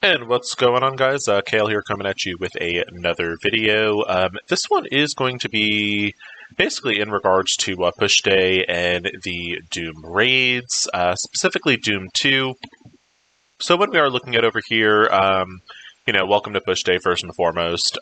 And what's going on, guys? Kale here coming at you with another video. This one is going to be basically in regards to Push Day and the Doom raids, specifically Doom 2. So when we are looking at over here, welcome to Push Day first and foremost.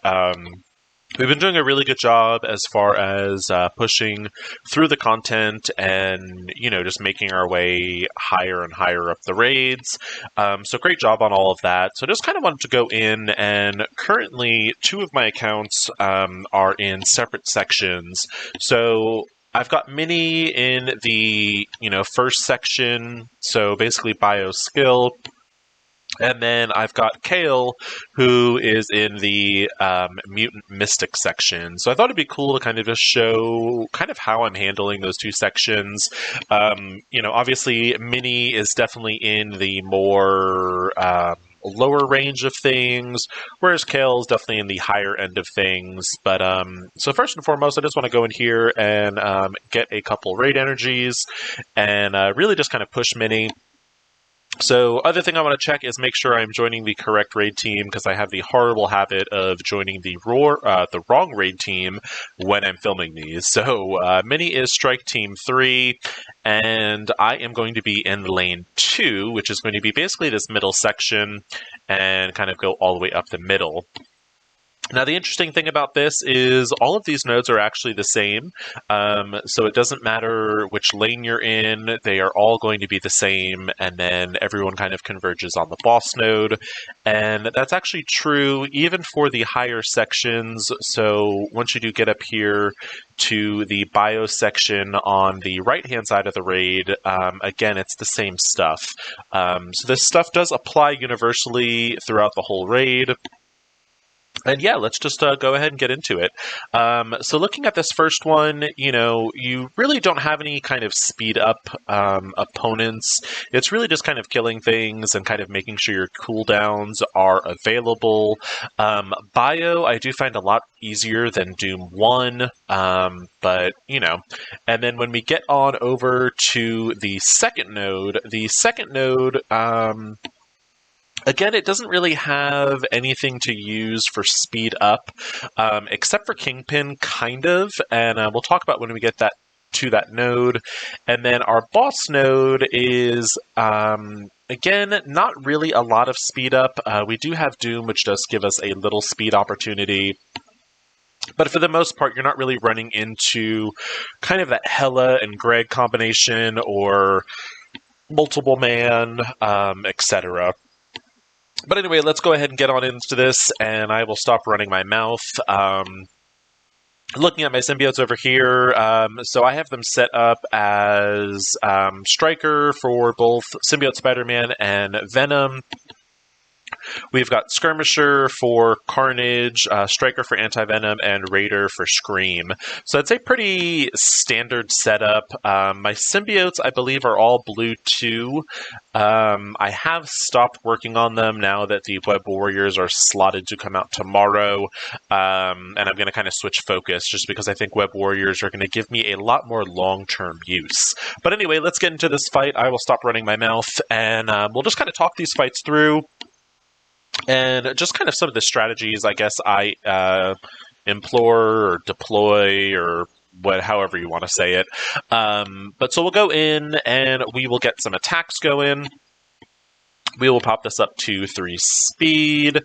We've been doing a really good job as far as pushing through the content and, just making our way higher and higher up the raids. So great job on all of that. So just kind of wanted to go in, and currently 2 of my accounts are in separate sections. So I've got Mini in the, first section, so basically bio skill. And then I've got Kale, who is in the Mutant Mystic section. So I thought it'd be cool to kind of just show kind of how I'm handling those 2 sections. Obviously Mini is definitely in the more lower range of things, whereas Kale is definitely in the higher end of things. But so first and foremost, I just want to go in here and get a couple raid energies and really just kind of push Mini. So, other thing I want to check is make sure I'm joining the correct raid team, because I have the horrible habit of joining the wrong raid team when I'm filming these. So, Mini is Strike Team 3, and I am going to be in Lane 2, which is going to be basically this middle section, and kind of go all the way up the middle. Now, the interesting thing about this is all of these nodes are actually the same, so it doesn't matter which lane you're in, they are all going to be the same, and then everyone kind of converges on the boss node, and that's actually true even for the higher sections. So once you do get up here to the bio section on the right-hand side of the raid, again, it's the same stuff. So this stuff does apply universally throughout the whole raid. And yeah, let's just go ahead and get into it. So looking at this first one, you really don't have any kind of speed up opponents. It's really just kind of killing things and kind of making sure your cooldowns are available. Bio, I do find a lot easier than Doom 1, but, And then when we get on over to the second node, again, it doesn't really have anything to use for speed up, except for Kingpin, kind of, and we'll talk about when we get to that node. And then our boss node is, again, not really a lot of speed up. We do have Doom, which does give us a little speed opportunity. But for the most part, you're not really running into kind of that Hela and Greg combination or multiple man, etc. But anyway, let's go ahead and get on into this, and I will stop running my mouth. Looking at my symbiotes over here, so I have them set up as Striker for both Symbiote Spider-Man and Venom. We've got Skirmisher for Carnage, Striker for Anti-Venom, and Raider for Scream. So it's a pretty standard setup. My symbiotes, I believe, are all blue too. I have stopped working on them now that the Web Warriors are slotted to come out tomorrow. And I'm going to kind of switch focus just because I think Web Warriors are going to give me a lot more long-term use. But anyway, let's get into this fight. I will stop running my mouth, and we'll just kind of talk these fights through. And just kind of some of the strategies, I guess, I implore or deploy or however you want to say it. But so we'll go in and we will get some attacks going. We will pop this up to 3 speed.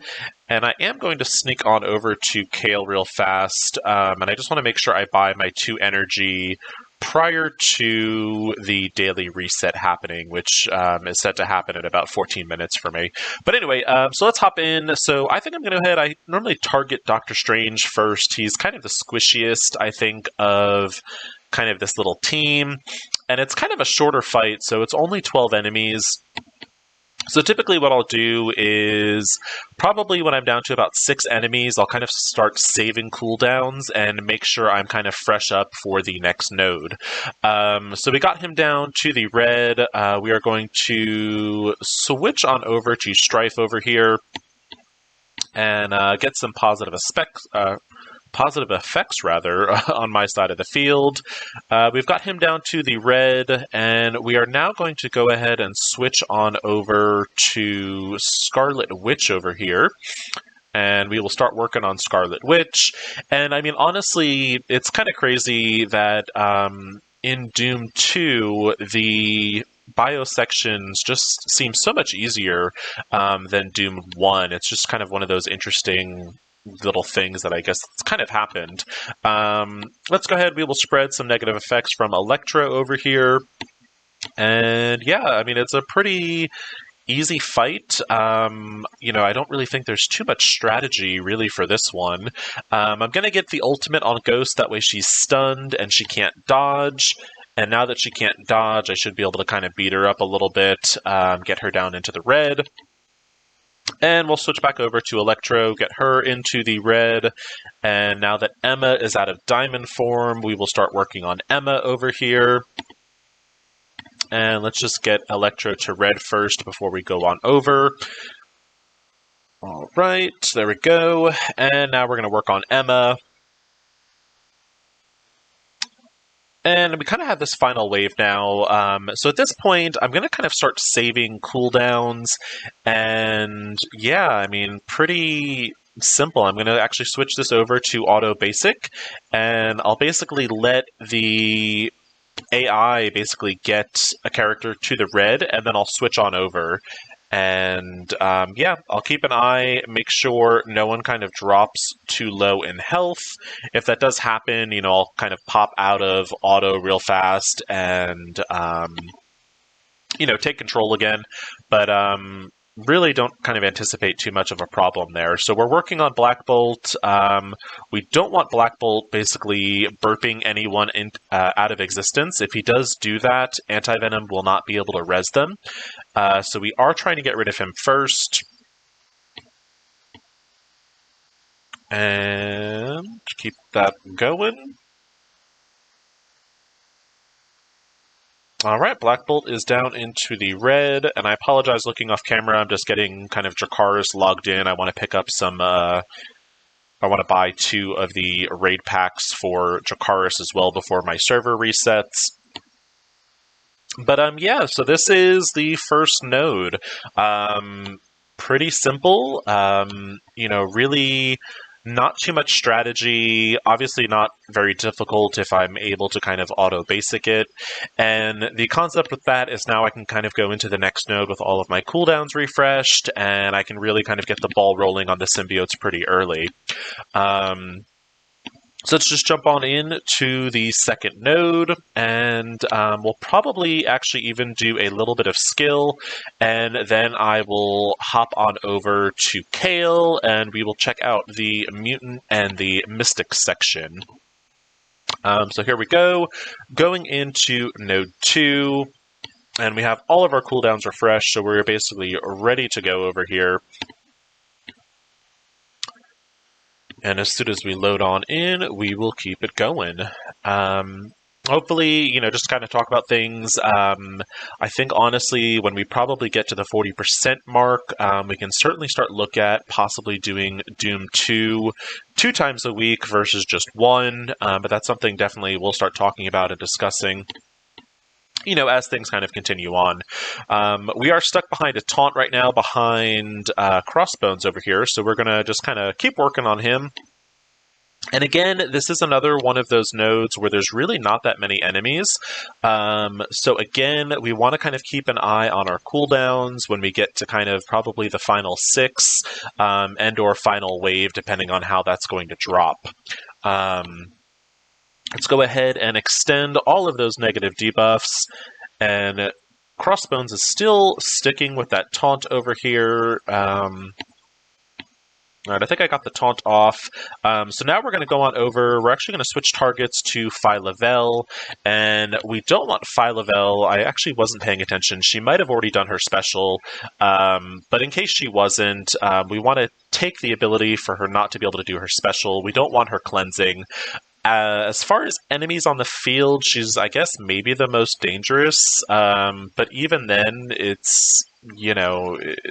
And I am going to sneak on over to Kale real fast. And I just want to make sure I buy my 2 energy prior to the daily reset happening, which is set to happen in about 14 minutes for me. But anyway, so let's hop in. So I think I'm going to go ahead. I normally target Doctor Strange first. He's kind of the squishiest, I think, of kind of this little team. And it's kind of a shorter fight, so it's only 12 enemies. So typically what I'll do is probably when I'm down to about 6 enemies, I'll kind of start saving cooldowns and make sure I'm kind of fresh up for the next node. So we got him down to the red. We are going to switch on over to Strife over here and get some positive positive effects, rather, on my side of the field. We've got him down to the red, and we are now going to go ahead and switch on over to Scarlet Witch over here. And we will start working on Scarlet Witch. And I mean, honestly, it's kind of crazy that in Doom 2, the bio sections just seem so much easier than Doom 1. It's just kind of one of those interesting little things that I guess kind of happened. Let's go ahead. We will spread some negative effects from Electro over here. And yeah, I mean, it's a pretty easy fight. I don't really think there's too much strategy really for this one. I'm going to get the ultimate on Ghost, that way she's stunned and she can't dodge. And now that she can't dodge, I should be able to kind of beat her up a little bit, get her down into the red. And we'll switch back over to Electro, get her into the red. And now that Emma is out of diamond form, we will start working on Emma over here. And let's just get Electro to red first before we go on over. All right, there we go. And now we're going to work on Emma. And we kind of have this final wave now. So at this point, I'm going to kind of start saving cooldowns. And yeah, I mean, pretty simple. I'm going to actually switch this over to auto basic. And I'll basically let the AI basically get a character to the red, and then I'll switch on over. And yeah, I'll keep an eye, make sure no one kind of drops too low in health. If that does happen, I'll kind of pop out of auto real fast and, take control again. But really don't kind of anticipate too much of a problem there. So we're working on Black Bolt. We don't want Black Bolt basically burping anyone out of existence. If he does do that, Anti-Venom will not be able to res them. So we are trying to get rid of him first. And keep that going. All right, Black Bolt is down into the red, and I apologize looking off camera. I'm just getting kind of Dracarys logged in. I want to pick up some, I want to buy 2 of the raid packs for Dracarys as well before my server resets. But yeah, so this is the first node. Pretty simple, really not too much strategy, obviously not very difficult if I'm able to kind of auto-basic it. And the concept with that is now I can kind of go into the next node with all of my cooldowns refreshed, and I can really kind of get the ball rolling on the symbiotes pretty early. So let's just jump on in to the second node, and we'll probably actually even do a little bit of skill, and then I will hop on over to Kale, and we will check out the Mutant and the Mystic section. So here we go, going into node 2, and we have all of our cooldowns refreshed, so we're basically ready to go over here. And as soon as we load on in, we will keep it going. Hopefully, just kind of talk about things. I think, honestly, when we probably get to the 40% mark, we can certainly start look at possibly doing Doom 2 times a week versus just 1. But that's something definitely we'll start talking about and discussing, as things kind of continue on. We are stuck behind a taunt right now, behind Crossbones over here, so we're going to just kind of keep working on him. And again, this is another one of those nodes where there's really not that many enemies. So again, we want to kind of keep an eye on our cooldowns when we get to kind of probably the final 6 and or final wave, depending on how that's going to drop. Let's go ahead and extend all of those negative debuffs, and Crossbones is still sticking with that taunt over here. Alright, I think I got the taunt off. So now we're going to go on over. We're actually going to switch targets to Phyla-Vell, and we don't want Phyla-Vell. I actually wasn't paying attention. She might have already done her special, but in case she wasn't, we want to take the ability for her not to be able to do her special. We don't want her cleansing. As far as enemies on the field, she's, I guess, maybe the most dangerous, but even then,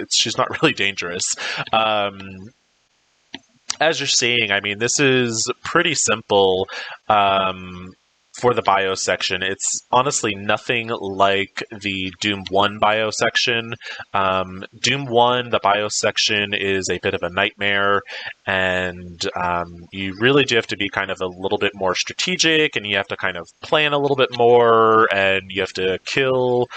she's not really dangerous. as you're seeing, I mean, this is pretty simple for the bio section. It's honestly nothing like the Doom 1 bio section. Doom 1, the bio section is a bit of a nightmare, and you really do have to be kind of a little bit more strategic, and you have to kind of plan a little bit more, and you have to kill,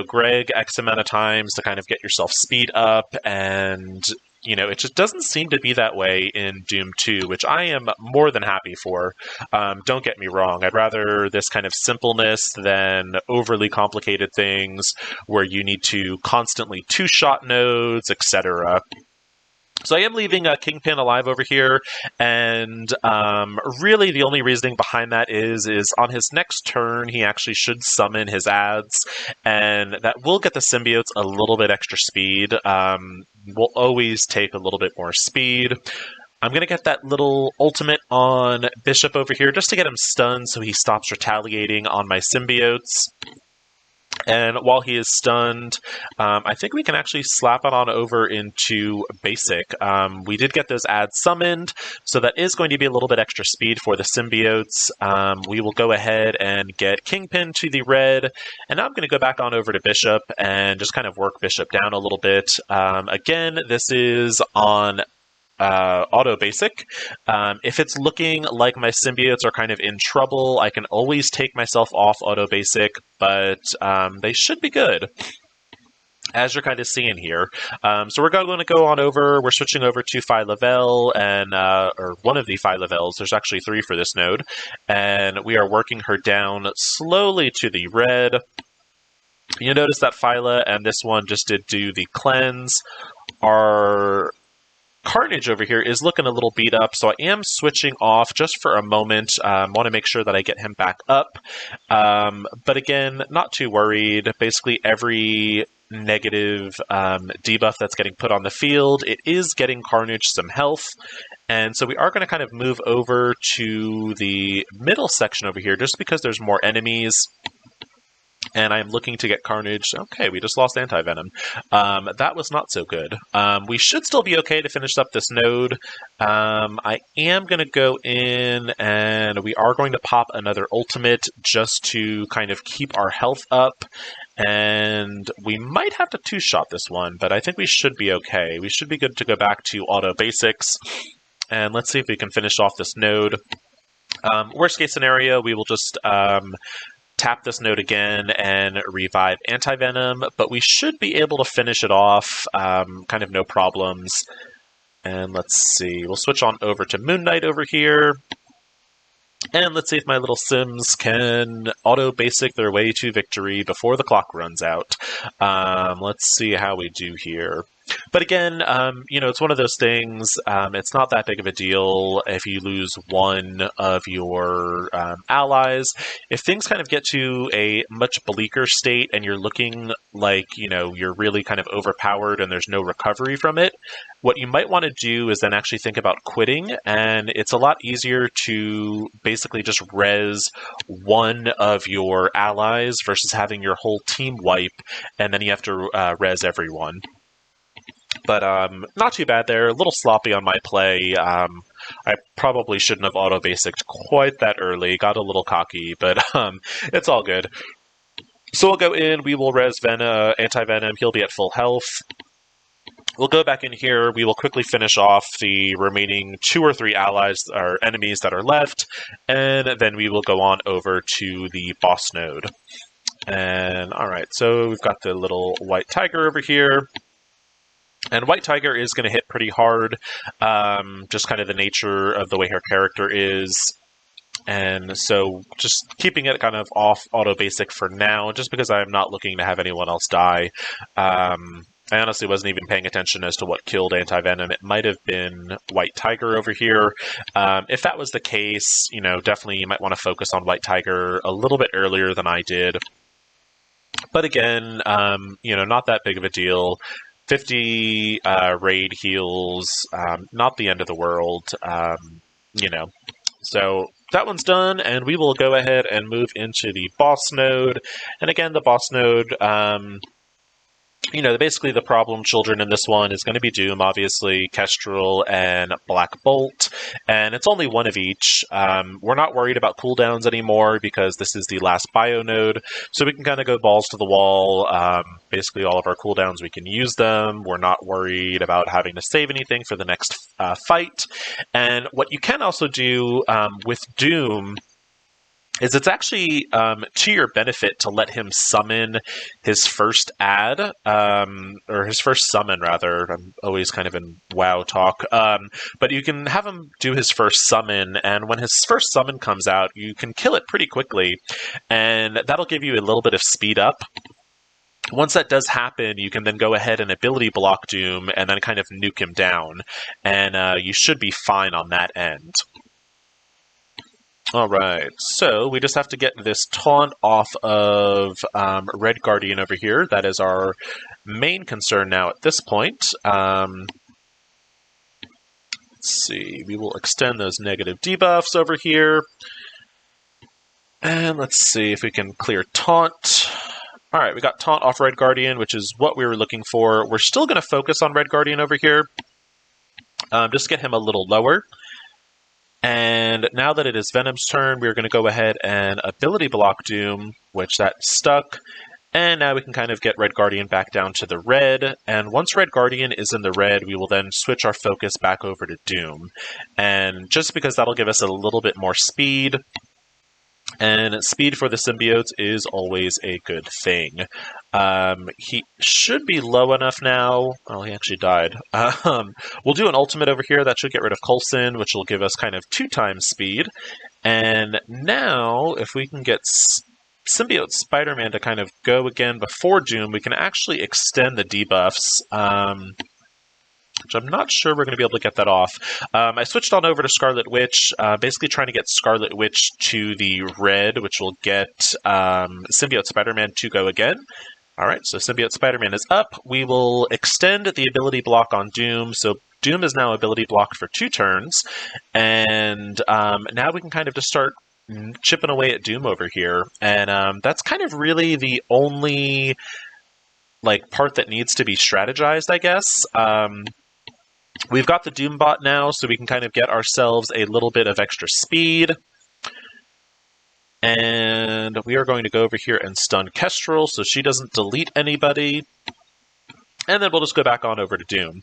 Greg X amount of times to kind of get yourself speed up, and it just doesn't seem to be that way in Doom 2, which I am more than happy for. Don't get me wrong. I'd rather this kind of simpleness than overly complicated things where you need to constantly two-shot nodes, etc. So I am leaving Kingpin alive over here, and really the only reasoning behind that is on his next turn, he actually should summon his ads, and that will get the symbiotes a little bit extra speed. Will always take a little bit more speed. I'm going to get that little ultimate on Bishop over here just to get him stunned so he stops retaliating on my symbiotes. And while he is stunned, I think we can actually slap it on over into basic. We did get those ads summoned, so that is going to be a little bit extra speed for the symbiotes. We will go ahead and get Kingpin to the red, and now I'm going to go back on over to Bishop and just kind of work Bishop down a little bit. Again, this is on auto basic. If it's looking like my symbiotes are kind of in trouble, I can always take myself off auto basic, but they should be good, as you're kind of seeing here. So we're going to go on over, we're switching over to Phi Lavelle, and, or one of the Phi Lavelles, there's actually 3 for this node, and we are working her down slowly to the red. You notice that Phyla and this one just did do the cleanse. Our Carnage over here is looking a little beat up, so I am switching off just for a moment. Want to make sure that I get him back up. But again, not too worried. Basically, every negative debuff that's getting put on the field, it is getting Carnage some health. And so we are going to kind of move over to the middle section over here, just because there's more enemies. And I'm looking to get Carnage. Okay, we just lost Anti-Venom. That was not so good. We should still be okay to finish up this node. I am going to go in, and we are going to pop another ultimate just to kind of keep our health up. And we might have to two-shot this one, but I think we should be okay. We should be good to go back to auto basics. And let's see if we can finish off this node. Worst case scenario, we will just tap this node again and revive Anti-Venom, but we should be able to finish it off, kind of no problems. And let's see, we'll switch on over to Moon Knight over here. And let's see if my little Sims can auto-basic their way to victory before the clock runs out. Let's see how we do here. But again, it's one of those things, it's not that big of a deal if you lose one of your allies. If things kind of get to a much bleaker state and you're looking like, you're really kind of overpowered and there's no recovery from it, what you might want to do is then actually think about quitting, and it's a lot easier to basically just res one of your allies versus having your whole team wipe, and then you have to res everyone. But not too bad there. A little sloppy on my play. I probably shouldn't have auto-basicked quite that early. Got a little cocky, but it's all good. So we'll go in. We will res Anti-Venom. He'll be at full health. We'll go back in here. We will quickly finish off the remaining 2 or 3 allies or enemies that are left. And then we will go on over to the boss node. And alright, so we've got the little white tiger over here. And White Tiger is going to hit pretty hard, just kind of the nature of the way her character is. And so just keeping it kind of off auto basic for now, just because I'm not looking to have anyone else die. I honestly wasn't even paying attention as to what killed Anti-Venom. It might have been White Tiger over here. If that was the case, definitely you might want to focus on White Tiger a little bit earlier than I did. But again, not that big of a deal. 50 raid heals, not the end of the world, So that one's done, and we will go ahead and move into the boss node. And again, the boss node, basically the problem children in this one is going to be Doom, obviously, Kestrel, and Black Bolt, and it's only one of each. We're not worried about cooldowns anymore because this is the last bio node, so we can kind of go balls to the wall. Basically, all of our cooldowns, we can use them. We're not worried about having to save anything for the next fight. And what you can also do with Doom is it's actually to your benefit to let him summon his first ad, or his first summon, rather. I'm always kind of in WoW talk. But you can have him do his first summon, and when his first summon comes out, you can kill it pretty quickly, and that'll give you a little bit of speed up. Once that does happen, you can then go ahead and ability block Doom, and then kind of nuke him down, and you should be fine on that end. Alright, so we just have to get this taunt off of Red Guardian over here. That is our main concern now at this point. Let's see, we will extend those negative debuffs over here. And let's see if we can clear taunt. Alright, we got taunt off Red Guardian, which is what we were looking for. We're still going to focus on Red Guardian over here. Just get him a little lower. And now that it is Venom's turn, we're going to go ahead and ability block Doom, which that stuck. And now we can kind of get Red Guardian back down to the red. And once Red Guardian is in the red, we will then switch our focus back over to Doom. And just because that'll give us a little bit more speed. And speed for the symbiotes is always a good thing. He should be low enough now. Oh, he actually died. We'll do an ultimate over here. That should get rid of Coulson, which will give us kind of 2 times speed. And now, if we can get Symbiote Spider-Man to kind of go again before Doom, we can actually extend the debuffs. Which I'm not sure we're going to be able to get that off. I switched on over to Scarlet Witch, basically trying to get Scarlet Witch to the red, which will get Symbiote Spider-Man to go again. Alright, so Symbiote Spider-Man is up. We will extend the ability block on Doom, so Doom is now ability blocked for 2 turns, and now we can kind of just start chipping away at Doom over here, and that's kind of really the only part that needs to be strategized, I guess. We've got the Doom bot now, so we can kind of get ourselves a little bit of extra speed. And we are going to go over here and stun Kestrel, so she doesn't delete anybody. And then we'll just go back on over to Doom.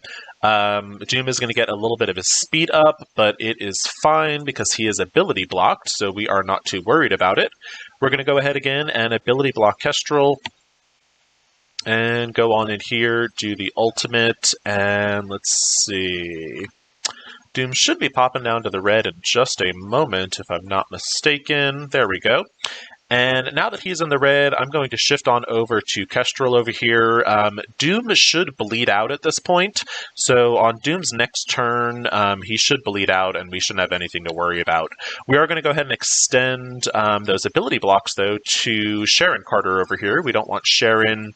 Doom is going to get a little bit of his speed up, but it is fine because he is ability blocked, so we are not too worried about it. We're going to go ahead again and ability block Kestrel. And go on in here, do the ultimate, and let's see. Doom should be popping down to the red in just a moment, if I'm not mistaken. There we go. And now that he's in the red, I'm going to shift on over to Kestrel over here. Doom should bleed out at this point, so on Doom's next turn, he should bleed out, and we shouldn't have anything to worry about. We are going to go ahead and extend those ability blocks, though, to Sharon Carter over here. We don't want Sharon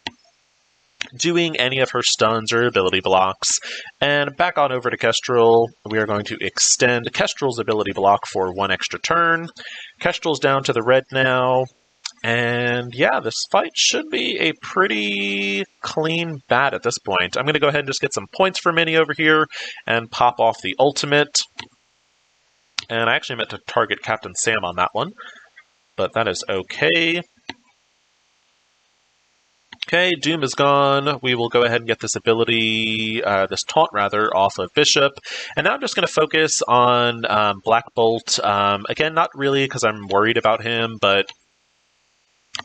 doing any of her stuns or ability blocks. And back on over to Kestrel, we are going to extend Kestrel's ability block for 1 extra turn. Kestrel's down to the red now. And yeah, this fight should be a pretty clean bat at this point. I'm going to go ahead and just get some points for Minnie over here and pop off the ultimate. And I actually meant to target Captain Sam on that one, but that is okay. Okay, Doom is gone. We will go ahead and get this ability, this taunt rather, off of Bishop. And now I'm just going to focus on Black Bolt. Again, not really because I'm worried about him, but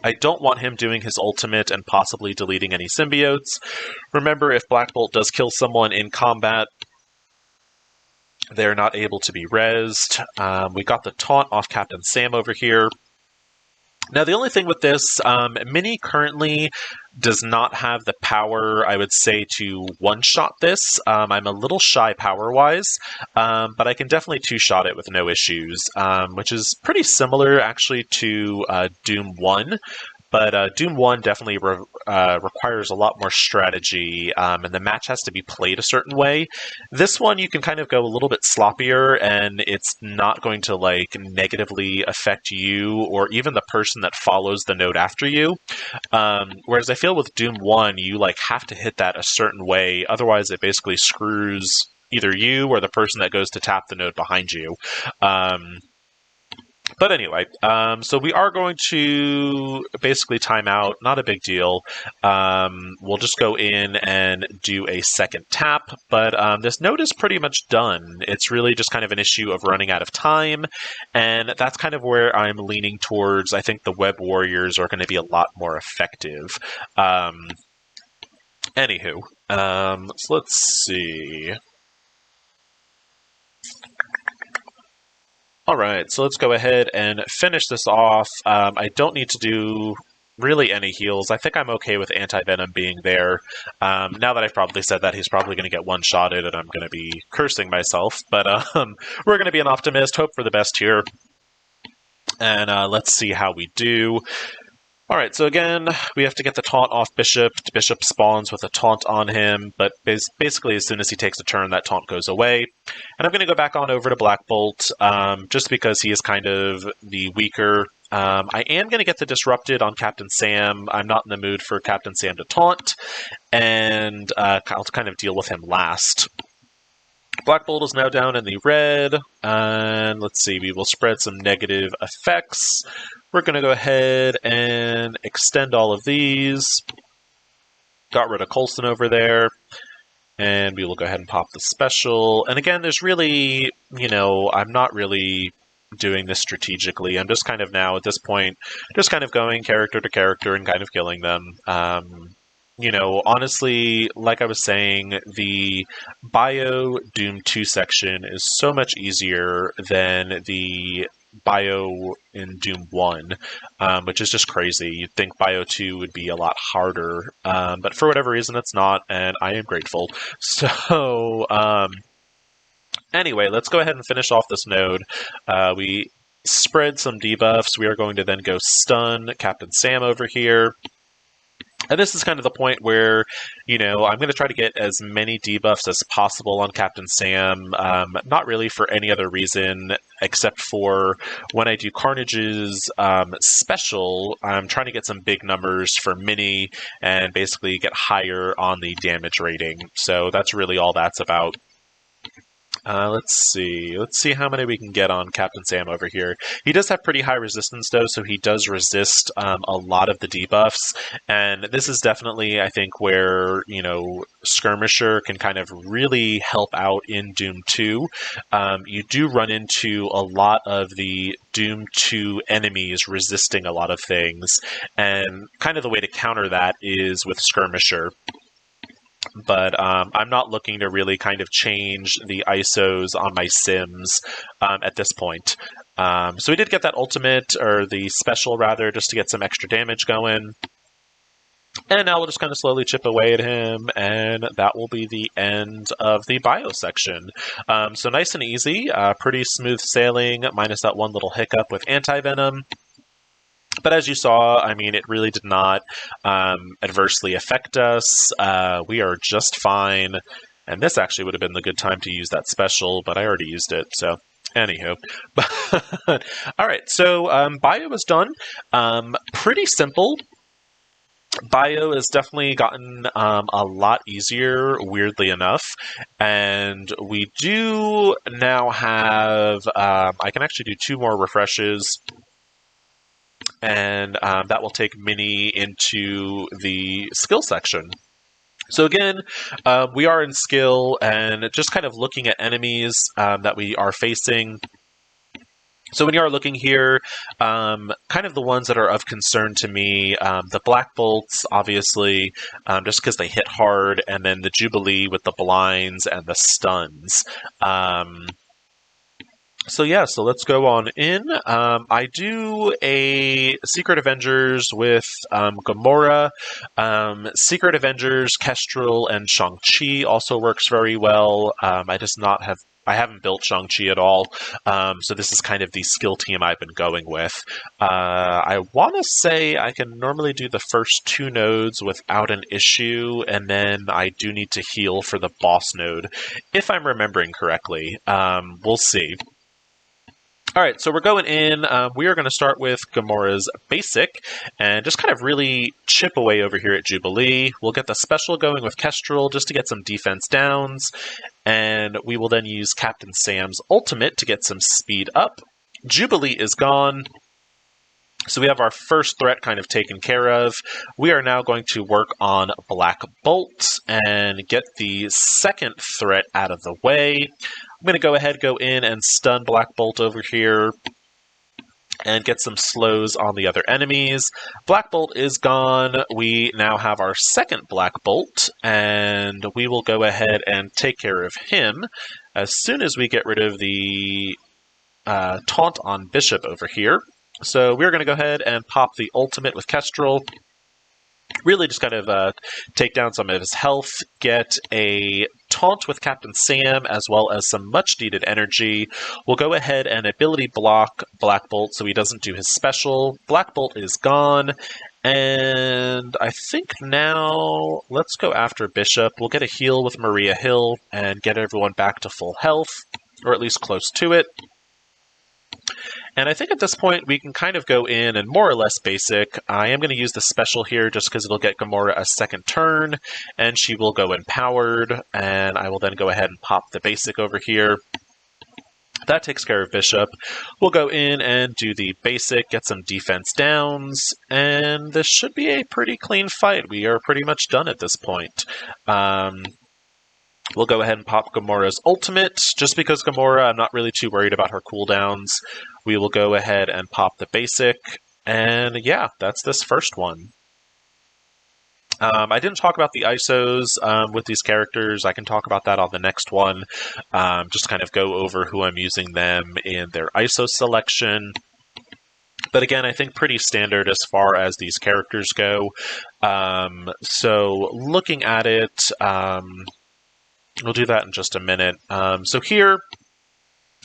I don't want him doing his ultimate and possibly deleting any symbiotes. Remember, if Black Bolt does kill someone in combat, they're not able to be rezzed. We got the taunt off Captain Sam over here. Now, the only thing with this, Minnie currently does not have the power, I would say, to one-shot this. I'm a little shy power-wise, but I can definitely two-shot it with no issues, which is pretty similar, actually, to Doom 1. But Doom 1 definitely requires a lot more strategy, and the match has to be played a certain way. This one, you can kind of go a little bit sloppier, and it's not going to like negatively affect you or even the person that follows the node after you. Whereas I feel with Doom 1, you like have to hit that a certain way, otherwise it basically screws either you or the person that goes to tap the node behind you. But anyway, so we are going to basically time out, not a big deal. We'll just go in and do a second tap, but this node is pretty much done. It's really just kind of an issue of running out of time, and that's kind of where I'm leaning towards. I think the web warriors are going to be a lot more effective. Anywho, so let's see. All right, so let's go ahead and finish this off. I don't need to do really any heals. I think I'm okay with Anti-Venom being there. Now that I've probably said that, he's probably going to get one-shotted, and I'm going to be cursing myself. But we're going to be an optimist, hope for the best here. And let's see how we do. All right, so again, we have to get the taunt off Bishop. Bishop spawns with a taunt on him, but basically as soon as he takes a turn, that taunt goes away. And I'm going to go back on over to Black Bolt, just because he is kind of the weaker. I am going to get the Disrupted on Captain Sam. I'm not in the mood for Captain Sam to taunt, and I'll kind of deal with him last. Black Bolt is now down in the red, and let's see, we will spread some negative effects. We're going to go ahead and extend all of these. Got rid of Coulson over there, and we will go ahead and pop the special. And again, there's really, I'm not really doing this strategically. I'm just kind of now, at this point, just kind of going character to character and kind of killing them. Honestly, like I was saying, the Bio Doom 2 section is so much easier than the Bio in Doom 1, which is just crazy. You'd think Bio 2 would be a lot harder, but for whatever reason it's not, and I am grateful. So, anyway, let's go ahead and finish off this node. We spread some debuffs. We are going to then go stun Captain Sam over here. And this is kind of the point where, I'm going to try to get as many debuffs as possible on Captain Sam, not really for any other reason, except for when I do Carnage's special, I'm trying to get some big numbers for Mini and basically get higher on the damage rating. So that's really all that's about. Let's see how many we can get on Captain Sam over here. He does have pretty high resistance though, so he does resist a lot of the debuffs, and this is definitely, I think, where, Skirmisher can kind of really help out in Doom 2. You do run into a lot of the Doom 2 enemies resisting a lot of things, and kind of the way to counter that is with Skirmisher. But I'm not looking to really kind of change the ISOs on my Sims at this point. So we did get that ultimate, or the special rather, just to get some extra damage going. And now we'll just kind of slowly chip away at him, and that will be the end of the bio section. So nice and easy, pretty smooth sailing, minus that one little hiccup with Anti-Venom. But as you saw, it really did not adversely affect us. We are just fine. And this actually would have been the good time to use that special, but I already used it, so anywho. All right, so Bio is done. Pretty simple. Bio has definitely gotten a lot easier, weirdly enough. And we do now have... I can actually do 2 more refreshes. And that will take Mini into the skill section. So again, we are in skill and just kind of looking at enemies that we are facing. So when you are looking here, kind of the ones that are of concern to me, the Black Bolts, obviously, just because they hit hard, and then the Jubilee with the blinds and the stuns. So yeah, so let's go on in. I do a Secret Avengers with Gamora. Secret Avengers, Kestrel, and Shang-Chi also works very well. I just I haven't built Shang-Chi at all, so this is kind of the skill team I've been going with. I want to say I can normally do the first 2 nodes without an issue, and then I do need to heal for the boss node, if I'm remembering correctly. We'll see. Alright, so we're going in. We are going to start with Gamora's basic, and just kind of really chip away over here at Jubilee. We'll get the special going with Kestrel, just to get some defense downs, and we will then use Captain Sam's ultimate to get some speed up. Jubilee is gone, so we have our first threat kind of taken care of. We are now going to work on Black Bolt, and get the second threat out of the way. I'm going to go in and stun Black Bolt over here and get some slows on the other enemies. Black Bolt is gone. We now have our second Black Bolt, and we will go ahead and take care of him as soon as we get rid of the taunt on Bishop over here. So we're going to go ahead and pop the ultimate with Kestrel. Really just kind of take down some of his health, get a taunt with Captain Sam, as well as some much-needed energy. We'll go ahead and ability block Black Bolt so he doesn't do his special. Black Bolt is gone, and I think now let's go after Bishop. We'll get a heal with Maria Hill and get everyone back to full health, or at least close to it. And I think at this point we can kind of go in and more or less basic. I am going to use the special here just because it'll get Gamora a second turn, and she will go empowered, and I will then go ahead and pop the basic over here. That takes care of Bishop. We'll go in and do the basic, get some defense downs, and this should be a pretty clean fight. We are pretty much done at this point. We'll go ahead and pop Gamora's ultimate. Just because Gamora, I'm not really too worried about her cooldowns. We will go ahead and pop the basic. And yeah, that's this first one. I didn't talk about the ISOs with these characters. I can talk about that on the next one. Just kind of go over who I'm using them in their ISO selection. But again, I think pretty standard as far as these characters go. So looking at it... we'll do that in just a minute. So here,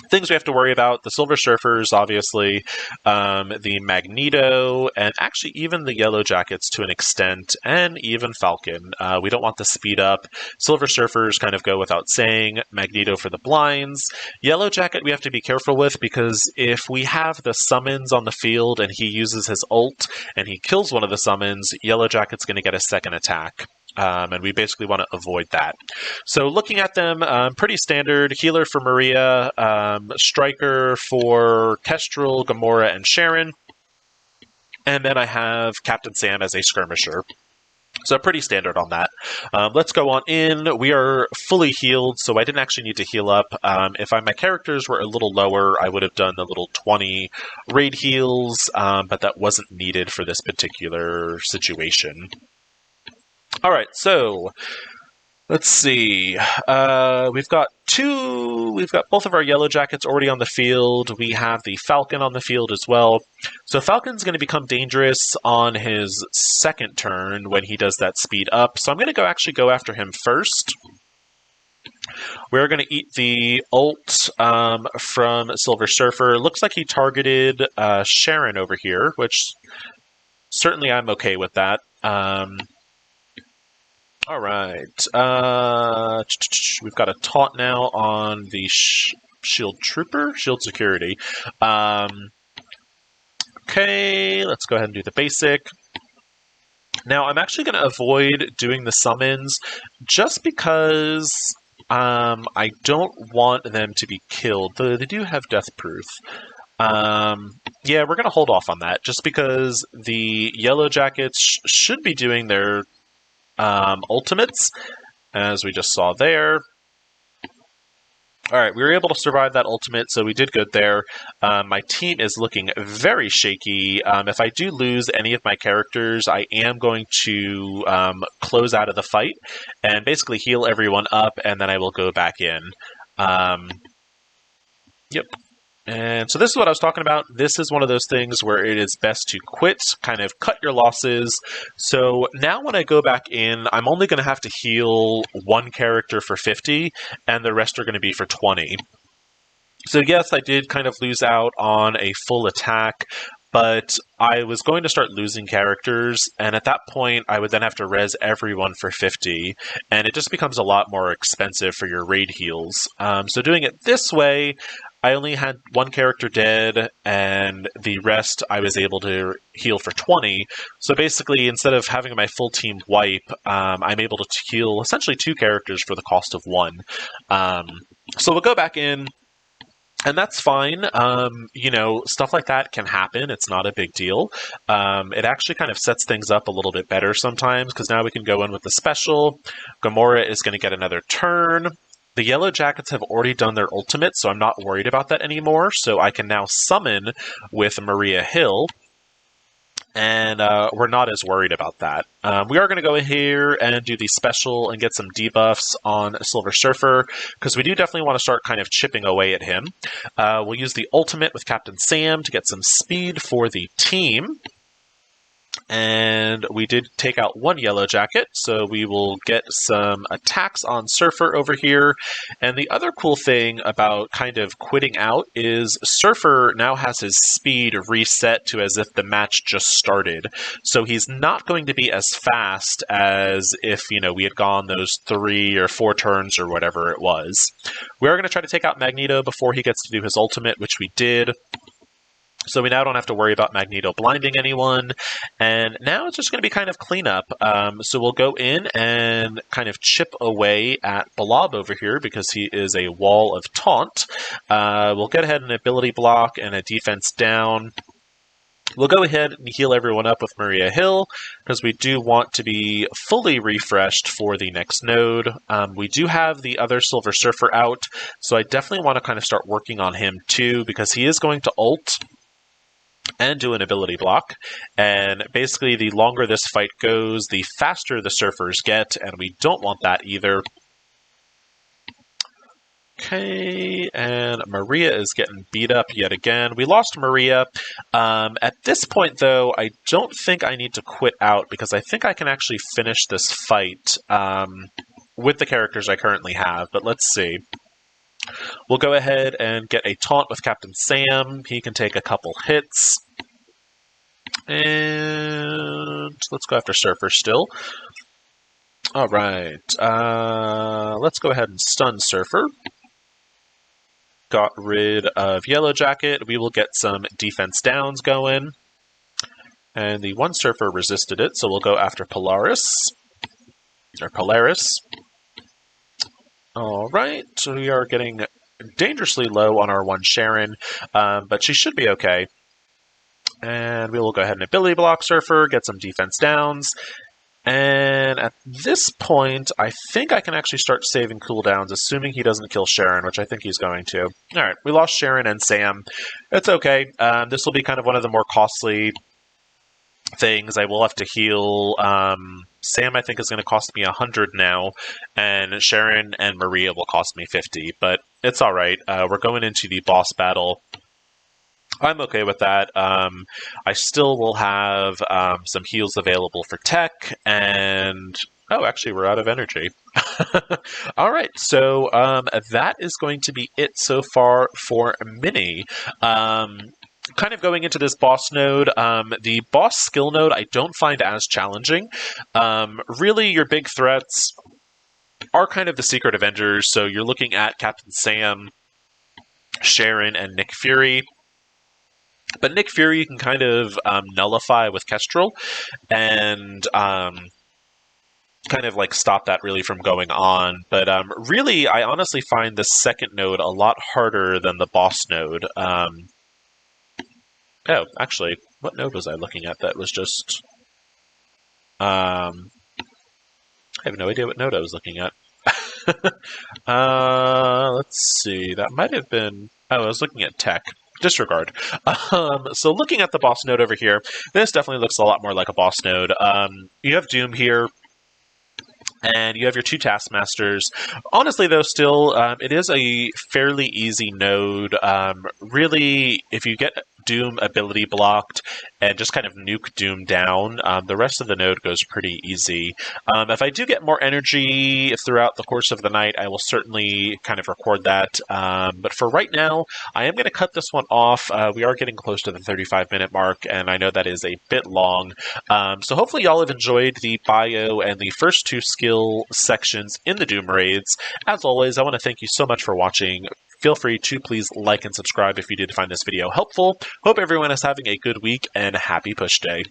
things we have to worry about, the Silver Surfers, obviously, the Magneto, and actually even the Yellow Jackets to an extent, and even Falcon. We don't want the speed up. Silver Surfers kind of go without saying. Magneto for the blinds. Yellow Jacket we have to be careful with, because if we have the summons on the field and he uses his ult and he kills one of the summons, Yellow Jacket's going to get a second attack. And we basically want to avoid that. So looking at them, pretty standard. Healer for Maria, Striker for Kestrel, Gamora, and Sharon. And then I have Captain Sam as a skirmisher. So pretty standard on that. Let's go on in. We are fully healed, so I didn't actually need to heal up. If my characters were a little lower, I would have done the little 20 raid heals, but that wasn't needed for this particular situation. All right, so let's see. We've got both of our Yellow Jackets already on the field. We have the Falcon on the field as well. So Falcon's going to become dangerous on his second turn when he does that speed up. So I'm going to actually go after him first. We're going to eat the ult from Silver Surfer. Looks like he targeted Sharon over here, which certainly I'm okay with that. All right, we've got a taunt now on the Shield Trooper, Shield Security. Okay, let's go ahead and do the basic. Now, I'm actually going to avoid doing the summons just because I don't want them to be killed. They do have death proof. Yeah, we're going to hold off on that just because the Yellow Jackets should be doing their ultimates, as we just saw there. Alright, we were able to survive that ultimate, so we did good there. My team is looking very shaky. If I do lose any of my characters, I am going to close out of the fight and basically heal everyone up, and then I will go back in. Yep. And so this is what I was talking about. This is one of those things where it is best to quit, kind of cut your losses. So now when I go back in, I'm only going to have to heal one character for 50, and the rest are going to be for 20. So yes, I did kind of lose out on a full attack, but I was going to start losing characters, and at that point, I would then have to res everyone for 50, and it just becomes a lot more expensive for your raid heals. So doing it this way, I only had one character dead, and the rest I was able to heal for 20. So basically, instead of having my full team wipe, I'm able to heal essentially 2 characters for the cost of 1. So we'll go back in. And that's fine. Stuff like that can happen. It's not a big deal. It actually kind of sets things up a little bit better sometimes, because now we can go in with the special. Gamora is going to get another turn. The Yellow Jackets have already done their ultimate, so I'm not worried about that anymore. So I can now summon with Maria Hill. And we're not as worried about that. We are going to go in here and do the special and get some debuffs on Silver Surfer, because we do definitely want to start kind of chipping away at him. We'll use the ultimate with Captain Sam to get some speed for the team. And we did take out one Yellow Jacket, so we will get some attacks on Surfer over here. And the other cool thing about kind of quitting out is Surfer now has his speed reset to as if the match just started. So he's not going to be as fast as if, we had gone those 3 or 4 turns or whatever it was. We are going to try to take out Magneto before he gets to do his ultimate, which we did. So we now don't have to worry about Magneto blinding anyone, and now it's just going to be kind of cleanup. So we'll go in and kind of chip away at Blob over here because he is a wall of taunt. We'll get ahead an ability block and a defense down. We'll go ahead and heal everyone up with Maria Hill, because we do want to be fully refreshed for the next node. We do have the other Silver Surfer out, so I definitely want to kind of start working on him too, because he is going to ult and do an ability block, and basically the longer this fight goes, the faster the surfers get, and we don't want that either. Okay, and Maria is getting beat up yet again. We lost Maria. At this point, though, I don't think I need to quit out, because I think I can actually finish this fight with the characters I currently have, but let's see. We'll go ahead and get a taunt with Captain Sam. He can take a couple hits. And let's go after Surfer still. All right. Let's go ahead and stun Surfer. Got rid of Yellow Jacket. We will get some defense downs going. And the one Surfer resisted it, so we'll go after Polaris. Or Polaris. All right, so we are getting dangerously low on our one Sharon, but she should be okay. And we will go ahead and ability block Surfer, get some defense downs. And at this point, I think I can actually start saving cooldowns, assuming he doesn't kill Sharon, which I think he's going to. All right, we lost Sharon and Sam. It's okay. This will be kind of one of the more costly things. I will have to heal. Sam, I think, is going to cost me 100 now, and Sharon and Maria will cost me 50, but it's all right. We're going into the boss battle. I'm okay with that. I still will have some heals available for tech, and oh, actually, we're out of energy. All right, so that is going to be it so far for Mini. Kind of going into this boss node, the boss skill node I don't find as challenging. Really, your big threats are kind of the Secret Avengers, so you're looking at Captain Sam, Sharon, and Nick Fury. But Nick Fury you can kind of nullify with Kestrel, and kind of like stop that really from going on. But really, I honestly find the second node a lot harder than the boss node. Oh, actually, what node was I looking at that was just... I have no idea what node I was looking at. Let's see, that might have been... Oh, I was looking at tech. Disregard. So looking at the boss node over here, this definitely looks a lot more like a boss node. You have Doom here. And you have your two taskmasters. Honestly, though, still, it is a fairly easy node. Really, if you get Doom ability blocked and just kind of nuke Doom down, the rest of the node goes pretty easy. If I do get more energy throughout the course of the night, I will certainly kind of record that. But for right now, I am going to cut this one off. We are getting close to the 35-minute mark, and I know that is a bit long. So hopefully y'all have enjoyed the bio and the first two skill sections in the Doom Raids. As always, I want to thank you so much for watching. Feel free to please like and subscribe if you did find this video helpful. Hope everyone is having a good week, and happy push day.